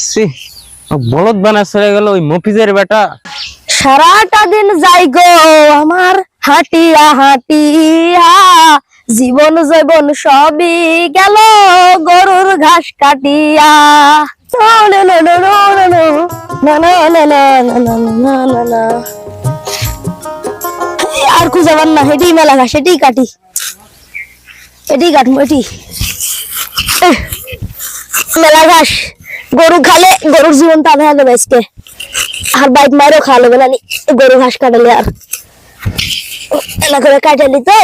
C বলদ বানা চলে গেল ওই মফিজের বেটা। সারাটা দিন যাই গো আমার হাঁটিয়া হাঁটিয়া, জীবন জীবন সবই গেল গরুর ঘাস কাটিয়া। আর খুঁজাবার না, হেঁটেই মেলা ঘাস, হেঁটেই কাটি, এটি কাটবো, এটি মেলা ঘাস। গরু খালে গরুর জীবন টান হয়ে যাবে আজকে, আর বাইক মারও খাওয়া লাগবে না গরু ঘাস কাটালে। আর এলা করে কাটালি তো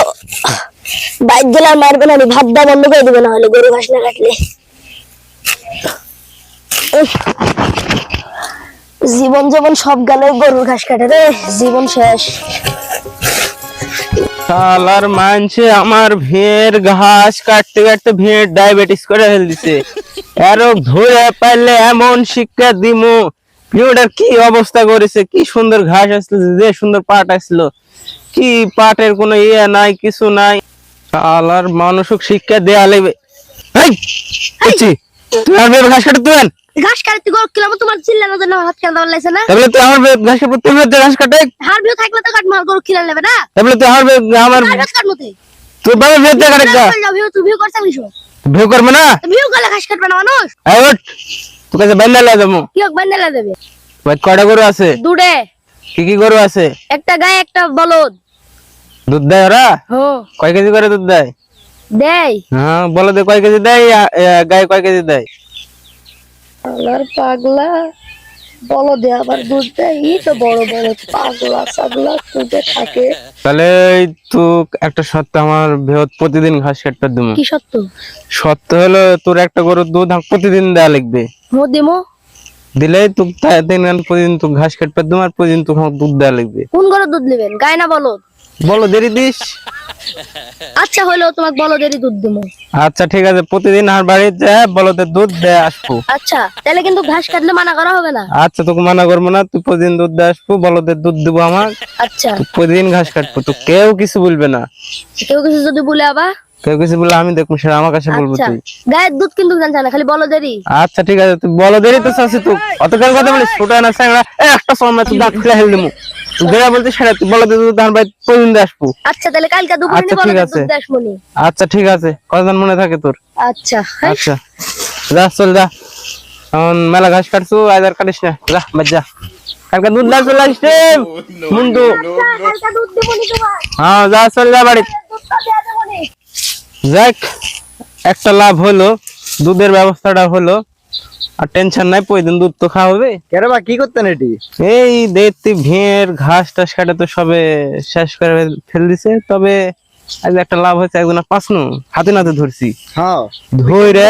বাইক গেলে আর মারবে না, ভাত দেওয়া বন্ধ করে দিবে না হলে গরু ঘাস না কাটলে। জীবন যেমন সব গেল গরুর ঘাস কাটে রে, জীবন শেষ। শালার মানছে আমার ভেড় ঘাস কাটতে কাটতে ভেড় ডায়াবেটিস করে ফেল দিছে। আরো ধরে পারলে এমন শিক্ষা দিমু, ভিউটার কি অবস্থা করেছে। কি সুন্দর ঘাস আসলো, যে সুন্দর পাট আসলো, কি পাটের কোনো ইয়ে নাই, কিছু নাই। শালার মানুষক শিক্ষা দেয়া লাগবে। এই বুঝছি তুই আর ভেড় ঘাস কাটে তুই ঘাস কাটতে গরু কিলাম, তোমার চিল্লানো জন্য হাত কেন দেওয়ার লাগছে না? তাহলে তুই আমার ঘাস কাটে তুই ঘাস কাটে হার ভিউ থাকলে তো কাটমার গরু কিলা নেবে না। তাহলে তুই আমার কাটমতে তুই বাবা ভেড় কাটে ভিউ তুই ভিউ করছ আমি শুন ভিউ করবে না, ভিউ গলে ঘাস কাটবে না মানুষ। এই ওঠ তুই কাছে বাইন্দা লা যাবো। কি হোক বান্দালা দেবে। ভাই কয়টা গরু আছে? দুড়ে। কি কি গরু আছে? একটা গায়ে একটা বলদ। দুধ দেয় ওরা? হো। কয় কেজি করে দুধ দেয়? দেয়। হ্যাঁ বলদে কয় কেজি দেয়, গায়ে কয় কেজি দেয়? আলার পাগলা, বলদে আবার দুধ দেয়, এই তো বড় বড় পাগলা ছাগলা দুধে থাকে। তাহলে তুই একটা সত্য আমার বৃহৎ প্রতিদিন ঘাস কাটতে দিমু। কি সত্য? সত্য হলো তোর একটা গরুর দুধ প্রতিদিন দেয়া লাগবে। মো দেমো দিলে তুই প্রতিদিন তুই ঘাস কাটতে দিমু, আর প্রতিদিন তুই দুধ দেয়া লাগবে। কোন গরুর দুধ নেবেন, গায় না বলদ? বলদেরই দিস। আচ্ছা হলো তোমাক বলদেরই দুধ দেবো। আচ্ছা ঠিক আছে, প্রতিদিন আর বাড়িতে যা বলদের দুধ দেয়া আসবো। আচ্ছা তাহলে কিন্তু ঘাস কাটলে মানা করা হবে না। আচ্ছা তোকে মানা করবো না, তুই প্রতিদিন দুধ দিয়ে আসবো, বলদের দুধ দিবো আমার। আচ্ছা প্রতিদিন ঘাস কাটবো, তো কেউ কিছু বলবে না। কেউ কিছু যদি বলে আবার? কেউ কিছু বললে আমি দেখবো, সেটা আমার কাছে বলবো আচ্ছা তুই। গায়ের দুধ কিন্তু জানছ না, খালি বলদেরই। আচ্ছা ঠিক আছে, তুই বলদেরই তো চাচ্ছি, তুই অত কেন কথা বলিস? ছোট না স্যাংরা, একটা সময় তুই দাঁত খুলে হেল দিমু। তুই যেটা বলছিস সেটা, তুই বলদের দুধ আমার বাড়ি প্রতিদিন দিয়ে আসবো। আচ্ছা তাহলে কালকে দুপুরে আচ্ছা, ঠিক বলদের আছে। দুধ দেশমনি। আচ্ছা ঠিক আছে, কতজন মনে থাকে তোর? আচ্ছা আচ্ছা যা, চল যা, এখন মেলা ঘাস কাটছু, আজ আর কাটিস না, যা বাদ যা। কালকে দুধ দাস চলে আসছে মুন্টু। কালকে দুধ দেবনি তোমার, হ্যাঁ যা, চল যা বাড়ি। দুধটা দিয়ে দেবনি। যাক একটা লাভ হলো, দুধের ব্যবস্থাটা হলো, আর টেনশন নাই, প্রতিদিন দুধ তো খাওয়া হবে। কেরে বা কি করতেন এটি? এই দেখতে ভেড় ঘাস টাস কাটে তো সবে শেষ করে ফেল দিছে, তবে আজ একটা লাভ হয়েছে, একজন পাঁচনু হাতে নাতে ধরছি। হ্যাঁ ধরে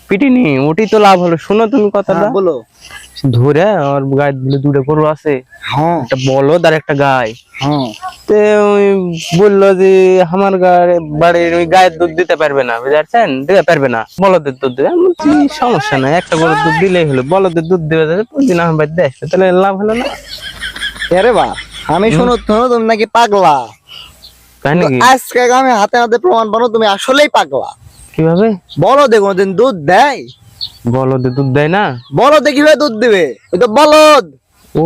পিটিনি, ওটি তো লাভ হলো। শোনো তুমি কথাটা, বলো। ধরে আর গায়ে বলে দুটো গরু আছে, হ্যাঁ একটা বলদ আর একটা গায়। হ্যাঁ তে ওই বললো যে আমার বাড়ির ওই গায়ের দুধ দিতে পারবে না, বুঝতে দিতে পারবে না, বলদের দুধ দেবে। আমি বলছি সমস্যা নাই, একটা গরুর দুধ দিলেই হলো, বলদের দুধ দেবে প্রতিদিন আমার বাড়িতে আসবে, তাহলে লাভ হলো না? কেরে বা আমি শুনো তুমি নাকি পাগলা। তাই নাকি? আজকে আমি হাতে হাতে প্রমাণ পাবো তুমি আসলেই পাগলা। কিভাবে? বলো দেখো দিন দুধ দেয়? বলদের দুধ দেয় না? বলদে কিভাবে দুধ দিবে? ওই তো বলদ। ও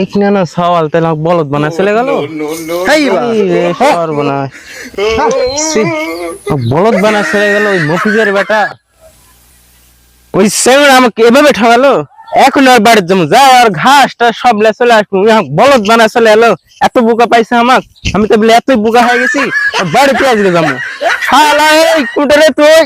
এক না সওয়াল, তাহলে বলদ বানা চলে গেল। হেই বা সর্বনাশ, বলদ বানা চলে গেল ওই মফিজের বেটা। ওই সেমরা আমাকে এভাবে ঠকালো। এখন আর বাড়ির জন্য যা, আর ঘাসটা সব চলে আসবো, বলদ বানা চলে এলো। এত বোকা পাইছে আমাক, আমি তো বলে এতই বোকা হয়ে গেছি, বাড়িতে আজকে যাবো। শালা এই কুটারে তুই।